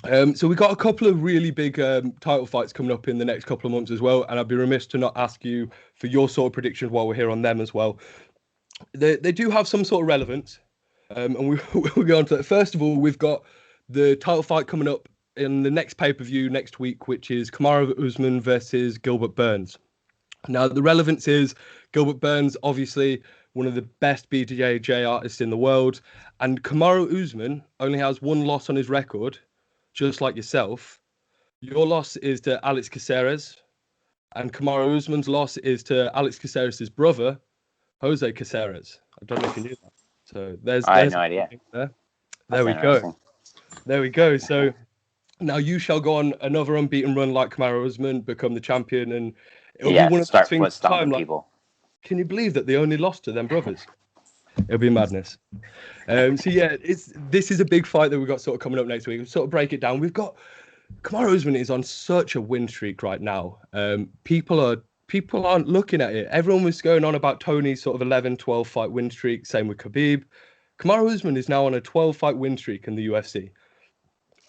So we got a couple of really big title fights coming up in the next couple of months as well, and I'd be remiss to not ask you for your sort of predictions while we're here on them as well. They do have some sort of relevance, and we'll go on to that. First of all, we've got the title fight coming up in the next pay-per-view next week, which is Kamaru Usman versus Gilbert Burns. Now, the relevance is Gilbert Burns, obviously one of the best BJJ artists in the world, and Kamaru Usman only has one loss on his record, just like yourself. Your loss is to Alex Caceres, and Kamaru Usman's loss is to Alex Caceres' brother, Jose Caceres. I don't know if you knew that. So I had there's no idea. there. There That's we go. interesting. There we go. So now you shall go on another unbeaten run like Kamaru Usman, become the champion, and it'll be Yeah, one of those start things. foot stomping Time like, people. can you believe that they only lost to them brothers? It'll be madness. So yeah, this is a big fight that we've got sort of coming up next week. We'll sort of break it down. We've got Kamaru Usman is on such a win streak right now. People aren't looking at it. Everyone was going on about Tony's sort of 11, 12 fight win streak. Same with Khabib. Kamaru Usman is now on a 12 fight win streak in the UFC.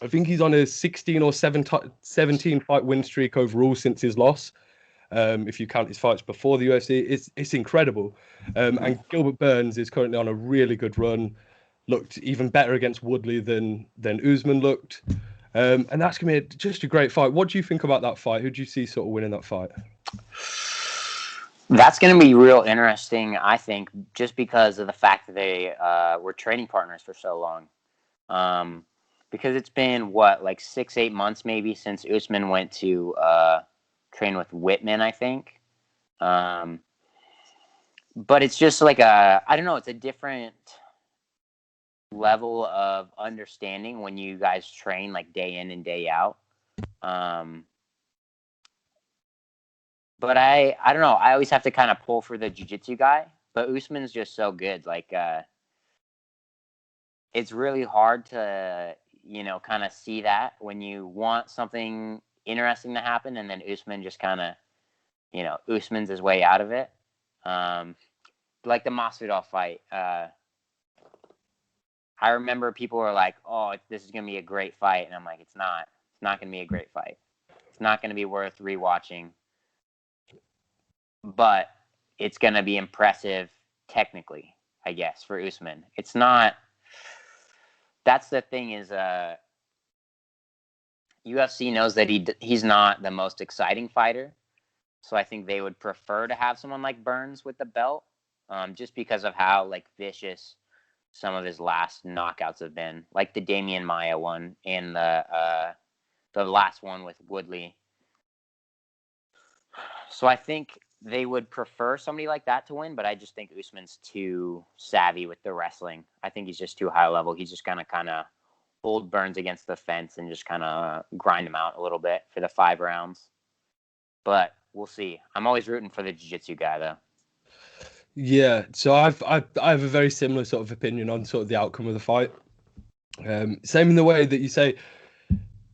I think he's on a 16 or 17 fight win streak overall since his loss. If you count his fights before the UFC, it's incredible. And Gilbert Burns is currently on a really good run. Looked even better against Woodley than Usman looked. And that's going to be just a great fight. What do you think about that fight? Who do you see sort of winning that fight? That's going to be real interesting, I think, just because of the fact that they were training partners for so long. Because it's been, like 6-8 months maybe since Usman went to train with Whitman, I think. But it's just like I don't know, it's a different level of understanding when you guys train like day in and day out. But I don't know. I always have to kind of pull for the jiu-jitsu guy. But Usman's just so good. Like, it's really hard to, kind of see that when you want something interesting to happen, and then Usman just kind of, Usman's his way out of it. Like the Masvidal fight. I remember people were like, "Oh, this is gonna be a great fight," and I'm like, "It's not. It's not gonna be a great fight. It's not gonna be worth rewatching." But it's going to be impressive technically, I guess, for Usman. It's not. That's the thing is, UFC knows that he's not the most exciting fighter, so I think they would prefer to have someone like Burns with the belt, just because of how like vicious some of his last knockouts have been, like the Damian Maia one and the last one with Woodley. So I think they would prefer somebody like that to win, but I just think Usman's too savvy with the wrestling. I think he's just too high level. He's just gonna kind of hold Burns against the fence and just kind of grind him out a little bit for the 5 rounds. But we'll see. I'm always rooting for the jiu-jitsu guy, though. Yeah, so I have a very similar sort of opinion on sort of the outcome of the fight. Same in the way that you say,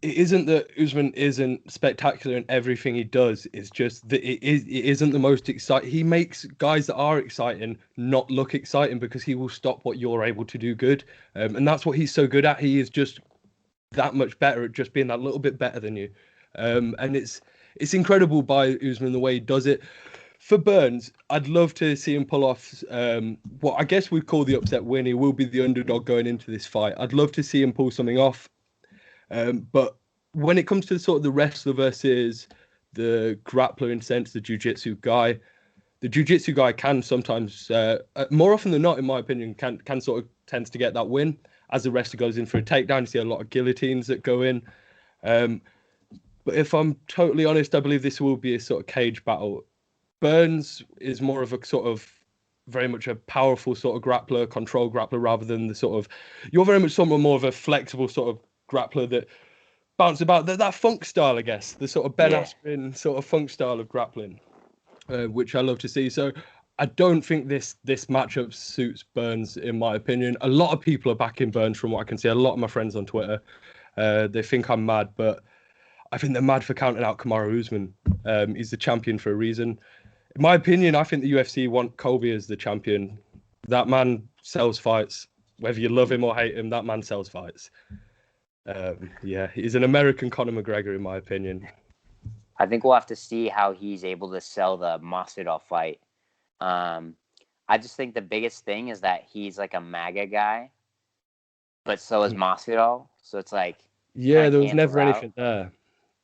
it isn't that Usman isn't spectacular in everything he does. It's just that it isn't the most exciting. He makes guys that are exciting not look exciting because he will stop what you're able to do good. And that's what he's so good at. He is just that much better at just being that little bit better than you. And it's incredible by Usman the way he does it. For Burns, I'd love to see him pull off what I guess we'd call the upset win. He will be the underdog going into this fight. I'd love to see him pull something off. But when it comes to sort of the wrestler versus the grappler, in sense, the jiu-jitsu guy, the jiu-jitsu guy can sometimes, more often than not, in my opinion, can sort of tends to get that win. As the wrestler goes in for a takedown, you see a lot of guillotines that go in. But if I'm totally honest, I believe this will be a sort of cage battle. Burns is more of a sort of very much a powerful sort of grappler, control grappler, rather than the sort of, you're very much someone more of a flexible sort of grappler that bounce about, that funk style, I guess, the sort of Ben Askren sort of funk style of grappling, which I love to see. So I don't think this matchup suits Burns, in my opinion. A lot of people are backing Burns from what I can see. A lot of my friends on Twitter, they think I'm mad, but I think they're mad for counting out Kamaru Usman. He's the champion for a reason. In my opinion, I think the UFC want Colby as the champion. That man sells fights. Whether you love him or hate him, that man sells fights. Yeah, he's an American Conor McGregor, in my opinion. I think we'll have to see how he's able to sell the Masvidal fight. I just think the biggest thing is that he's like a MAGA guy, but so is Masvidal. So it's like kind Yeah, of there was cancels never out. anything there.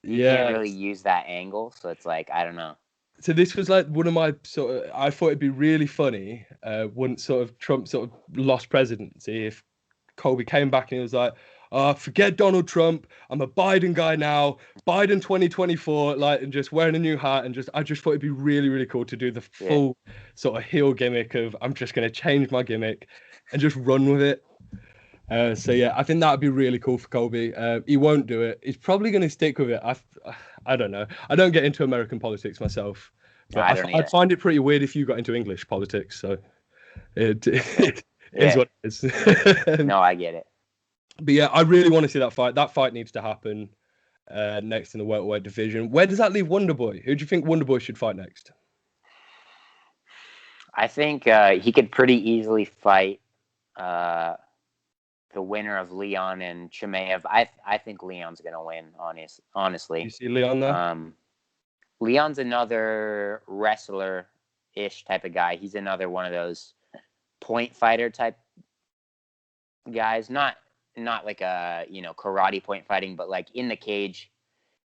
You can't Yeah. really use that angle. So it's like, I don't know. So this was like one of my sort of. I thought it'd be really funny once sort of Trump sort of lost presidency if Colby came back and he was like, forget Donald Trump. I'm a Biden guy now. Biden 2024, like, and just wearing a new hat and I just thought it'd be really, really cool to do the Yeah. full sort of heel gimmick of I'm just going to change my gimmick and just run with it. So yeah, I think that'd be really cool for Colby. He won't do it. He's probably going to stick with it. I don't know. I don't get into American politics myself, No, but I don't I'd either. find it pretty weird if you got into English politics. So it is Yeah. what it is. No, I get it. But yeah, I really want to see that fight. That fight needs to happen next in the welterweight division. Where does that leave Wonderboy? Who do you think Wonderboy should fight next? I think he could pretty easily fight the winner of Leon and Chimaev. I think Leon's gonna win. Honestly, You see Leon there? Leon's another wrestler-ish type of guy. He's another one of those point fighter type guys. Not like a karate point fighting, but like in the cage,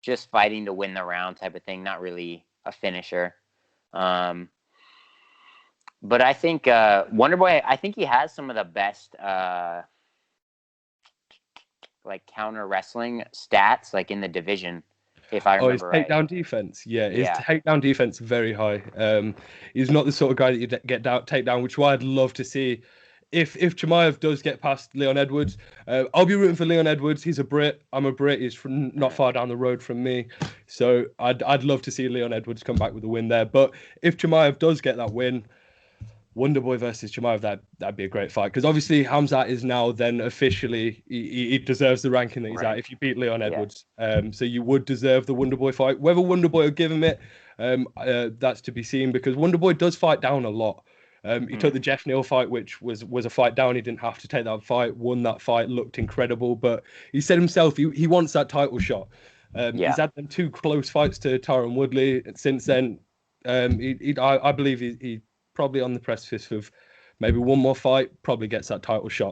just fighting to win the round type of thing. Not really a finisher. But I think Wonderboy. I think he has some of the best like counter wrestling stats like in the division. If I remember his takedown right. defense. Yeah, his Yeah. takedown defense very high. He's not the sort of guy that you get takedown, which is why I'd love to see. If Chimaev does get past Leon Edwards, I'll be rooting for Leon Edwards. He's a Brit. I'm a Brit. He's from not far down the road from me, so I'd love to see Leon Edwards come back with a win there. But if Chimaev does get that win, Wonderboy versus Chimaev, that'd be a great fight because obviously Hamzat is now then officially he deserves the ranking that he's at if you beat Leon Edwards. So you would deserve the Wonderboy fight. Whether Wonderboy will give him it, that's to be seen because Wonderboy does fight down a lot. He took the Jeff Neal fight, which was a fight down. He didn't have to take that fight. Won that fight, looked incredible. But he said himself he wants that title shot. He's had them 2 close fights to Tyron Woodley. Since then, I believe he probably on the precipice of maybe one more fight, probably gets that title shot.